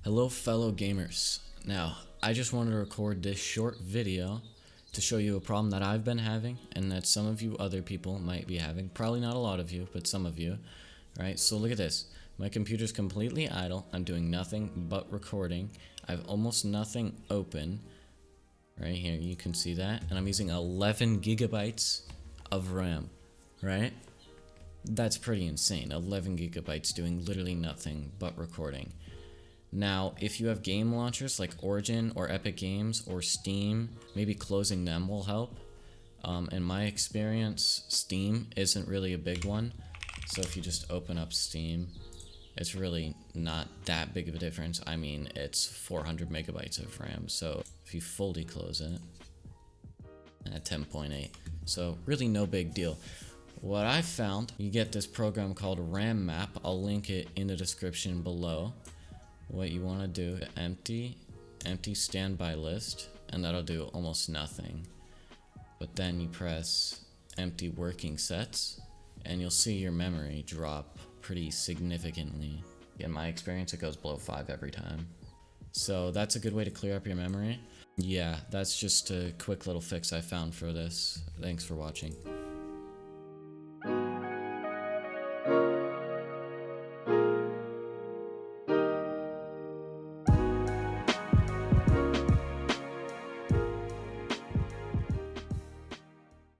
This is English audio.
Hello fellow gamers. Now, I just wanted to record this short video to show you a problem that I've been having and that some of you other people might be having. Probably not a lot of you, but some of you. Alright, so look at this. My computer's completely idle. I'm doing nothing but recording. I have almost nothing open. Right here, you can see that. And I'm using 11 gigabytes of RAM. Right? That's pretty insane. 11 gigabytes doing literally nothing but recording. Now, if you have game launchers like Origin or Epic Games or Steam, maybe closing them will help. In my experience, Steam isn't really a big one. So if you just open up Steam, it's really not that big of a difference. I mean, it's 400 megabytes of RAM. So if you fully close it at 10.8, so really no big deal. What I found, you get this program called RAMMAP. I'll link it in the description below. What you want to do, empty standby list, and that'll do almost nothing. But then you press empty working sets, and you'll see your memory drop pretty significantly. In my experience, it goes below 5 every time. So that's a good way to clear up your memory. Yeah, that's just a quick little fix I found for this. Thanks for watching.